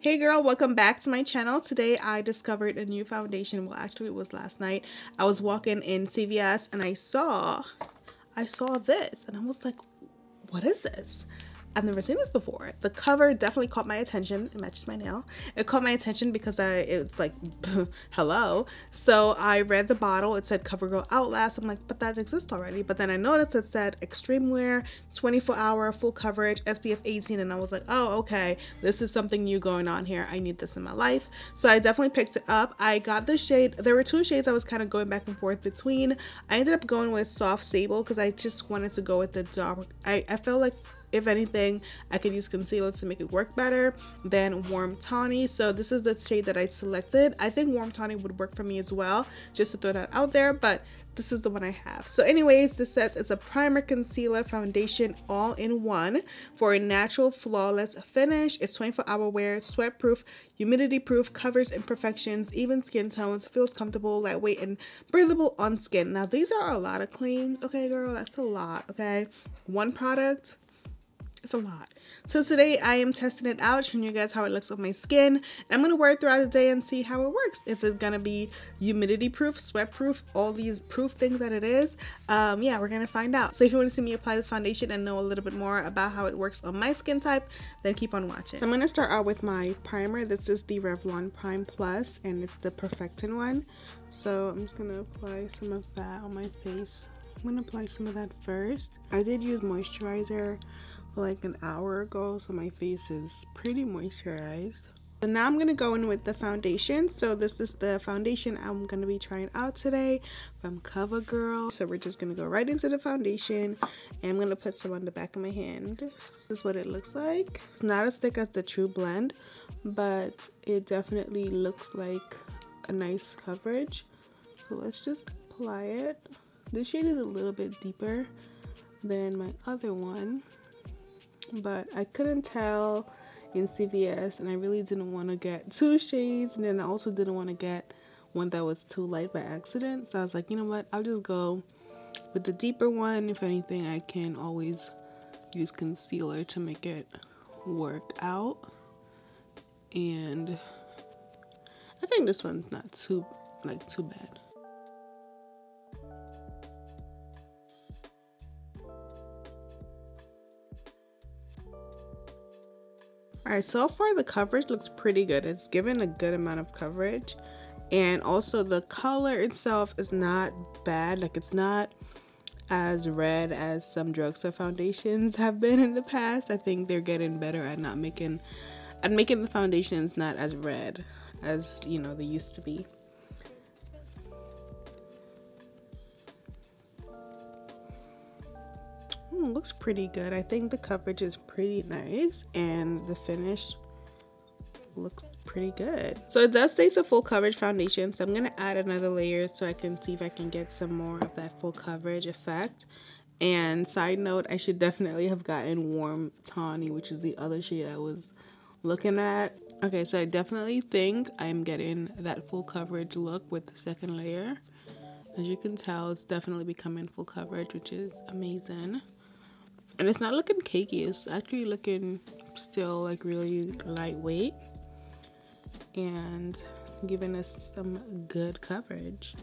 Hey girl, welcome back to my channel. Today I discovered a new foundation. Well, actually it was last night. I was walking in CVS and I saw this and I was like, what is this? I've never seen this before. The cover definitely caught my attention. It matches my nail. It caught my attention because it's like, hello. So I read the bottle. It said COVERGIRL Outlast. I'm like, but that exists already. But then I noticed it said extreme wear, 24-hour full coverage, SPF18, and I was like, oh, okay, this is something new going on here. I need this in my life. So I definitely picked it up. I got the shade. There were two shades I was kind of going back and forth between. I ended up going with Soft Sable because I just wanted to go with the dark. I felt like, if anything, I could use concealer to make it work better than Warm Tawny. So this is the shade that I selected. I think Warm Tawny would work for me as well, just to throw that out there, but this is the one I have. So anyways, this says it's a primer, concealer, foundation all in one for a natural flawless finish. It's 24-hour wear, sweat proof, humidity proof, covers imperfections, even skin tones, feels comfortable, lightweight, and breathable on skin. Now these are a lot of claims. Okay girl, that's a lot. Okay, one product, it's a lot. So today I am testing it out, showing you guys how it looks on my skin. And I'm going to wear it throughout the day and see how it works. Is it going to be humidity proof, sweat proof, all these proof things that it is? Yeah, we're going to find out. So if you want to see me apply this foundation and know a little bit more about how it works on my skin type, then keep on watching. So I'm going to start out with my primer. This is the Revlon Prime Plus and it's the Perfecting one. So I'm just going to apply some of that on my face. I'm going to apply some of that first. I did use moisturizer like an hour ago, so my face is pretty moisturized. So now I'm gonna go in with the foundation. So this is the foundation I'm gonna be trying out today from COVERGIRL. So we're just gonna go right into the foundation and I'm gonna put some on the back of my hand. This is what it looks like. It's not as thick as the True Blend, but it definitely looks like a nice coverage. So let's just apply it. This shade is a little bit deeper than my other one, but I couldn't tell in CVS and I really didn't want to get two shades, and then I also didn't want to get one that was too light by accident. So I was like, you know what, I'll just go with the deeper one. If anything, I can always use concealer to make it work out. And I think this one's not too bad. Alright, so far the coverage looks pretty good. It's given a good amount of coverage, and also the color itself is not bad. Like, it's not as red as some drugstore foundations have been in the past. I think they're getting better at making the foundations not as red as, you know, they used to be. Looks pretty good. I think the coverage is pretty nice and the finish looks pretty good. So it does say it's a full coverage foundation, so I'm gonna add another layer so I can see if I can get some more of that full coverage effect. And side note, I should definitely have gotten Warm Tawny, which is the other shade I was looking at. Okay, so I definitely think I'm getting that full coverage look with the second layer. As you can tell, it's definitely becoming full coverage, which is amazing. And it's not looking cakey, it's actually looking still like really lightweight and giving us some good coverage.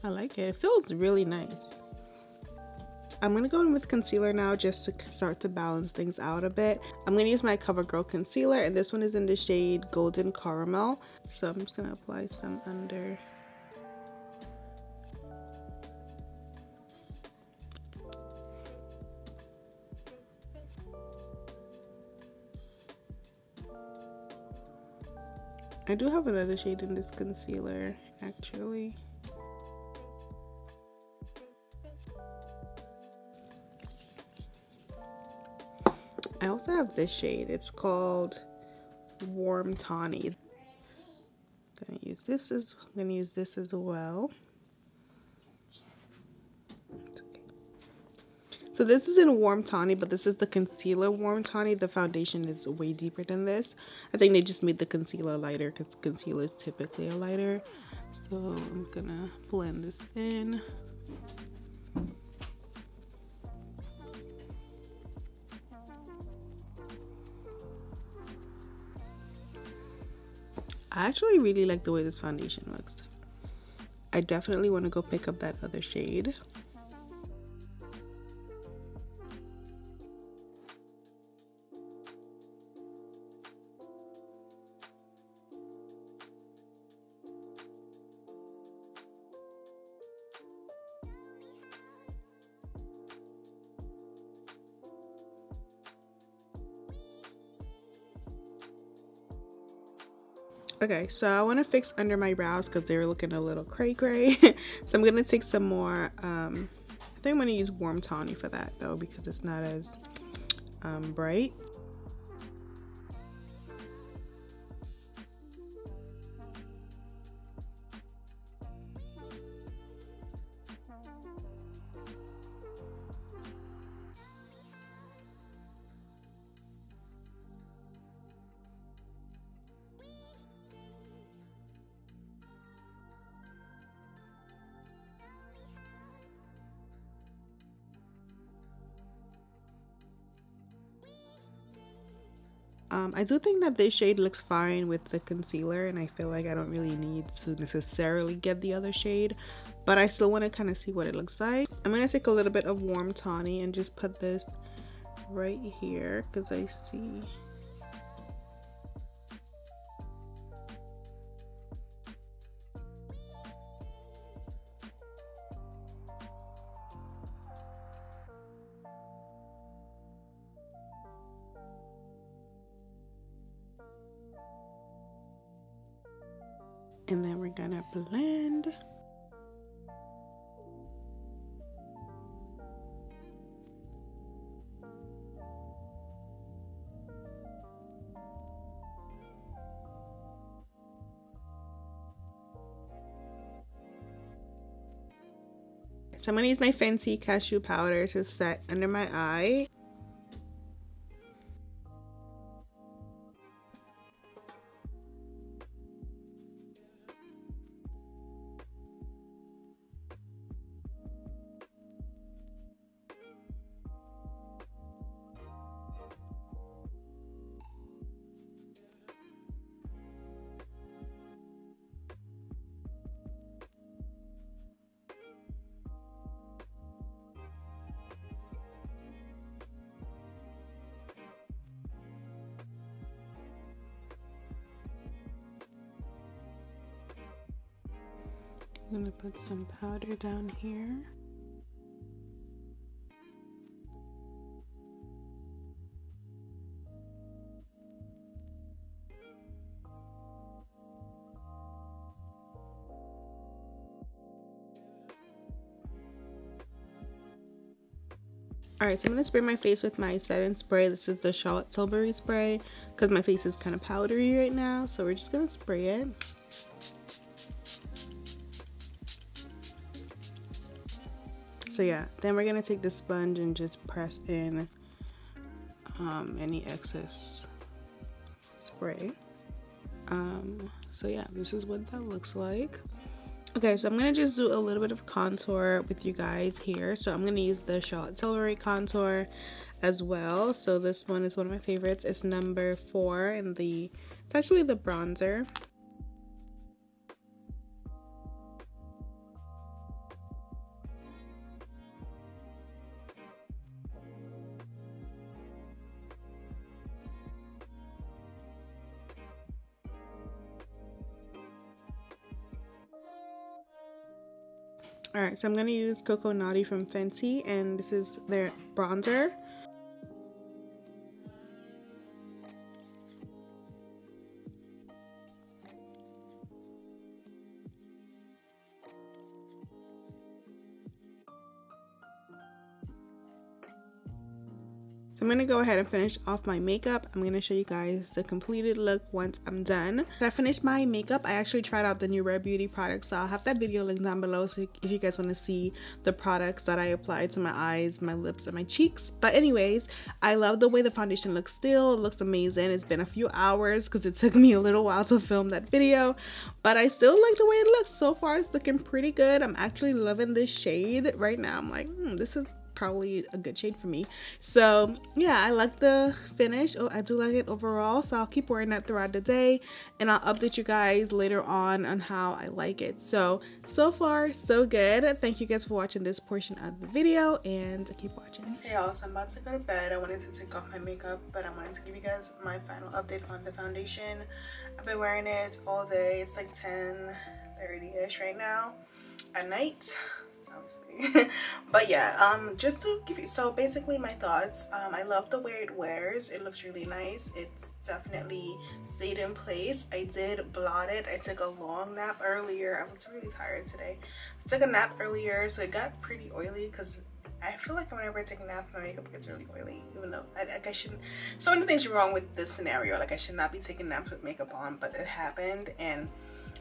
I like it. It feels really nice. I'm gonna go in with concealer now just to start to balance things out a bit. I'm gonna use my COVERGIRL concealer, and this one is in the shade Golden Caramel. So I'm just gonna apply some under. I do have another shade in this concealer, actually. I also have this shade. It's called Warm Tawny. I'm gonna use this as well. So this is in Warm Tawny, but this is the concealer Warm Tawny. The foundation is way deeper than this. I think they just made the concealer lighter because concealer is typically a lighter. So I'm gonna blend this in. I actually really like the way this foundation looks. I definitely want to go pick up that other shade. Okay, so I want to fix under my brows because they're looking a little cray cray. So I'm gonna take some more I think I'm gonna use warm tawny for that though, because it's not as bright. I do think that this shade looks fine with the concealer, and I feel like I don't really need to necessarily get the other shade, but I still want to kind of see what it looks like. I'm going to take a little bit of warm tawny and just put this right here because I see... And then we're gonna blend. So I'm gonna use my Fenty cashew powder to set under my eye. I'm gonna put some powder down here. Alright, so I'm going to spray my face with my setting spray. This is the Charlotte Tilbury spray because my face is kind of powdery right now. So we're just going to spray it. So yeah, then we're going to take the sponge and just press in any excess spray. So yeah, this is what that looks like. Okay, so I'm going to just do a little bit of contour with you guys here. So I'm going to use the Charlotte Tilbury contour as well. So this one is one of my favorites. It's number 4 and it's actually the bronzer. Alright, so I'm going to use Coco Naughty from Fenty, and this is their bronzer. I'm going to go ahead and finish off my makeup. I'm going to show you guys the completed look once I'm done. So I finished my makeup. I actually tried out the new Rare Beauty products, so I'll have that video linked down below so if you guys want to see the products that I applied to my eyes, my lips, and my cheeks. But anyways, I love the way the foundation looks still. It looks amazing. It's been a few hours because it took me a little while to film that video, but I still like the way it looks. So far it's looking pretty good. I'm actually loving this shade right now. I'm like, this is probably a good shade for me. So yeah, I like the finish. Oh, I do like it overall, so I'll keep wearing that throughout the day, and I'll update you guys later on how I like it. So far so good. Thank you guys for watching this portion of the video, and keep watching. Hey y'all, so I'm about to go to bed. I wanted to take off my makeup, but I wanted to give you guys my final update on the foundation. I've been wearing it all day. It's like 10:30ish right now at night, obviously. But yeah, just to give you, so basically my thoughts. I love the way it wears. It looks really nice. It's definitely stayed in place. I did blot it. I took a long nap earlier. I was really tired today. I took a nap earlier, so it got pretty oily because I feel like whenever I take a nap, my makeup gets really oily, even though I shouldn't. So many things are wrong with this scenario. Like, I should not be taking naps with makeup on, but it happened, and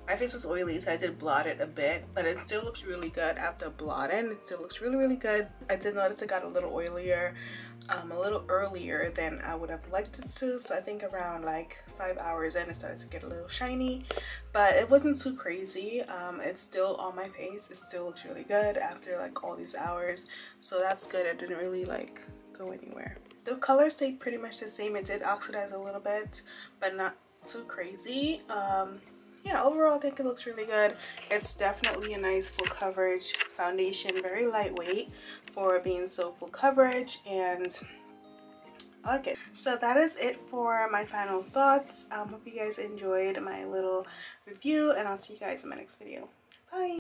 my face was oily, so I did blot it a bit, but it still looks really good after blotting. It still looks really, really good. I did notice it got a little oilier, a little earlier than I would have liked it to. So I think around like 5 hours in, it started to get a little shiny, but it wasn't too crazy. It's still on my face. It still looks really good after like all these hours, so that's good. It didn't really like go anywhere. The color stayed pretty much the same. It did oxidize a little bit, but not too crazy. Yeah, overall I think it looks really good. It's definitely a nice full coverage foundation, very lightweight for being so full coverage, and I like it. So that is it for my final thoughts. Hope you guys enjoyed my little review, and I'll see you guys in my next video. Bye!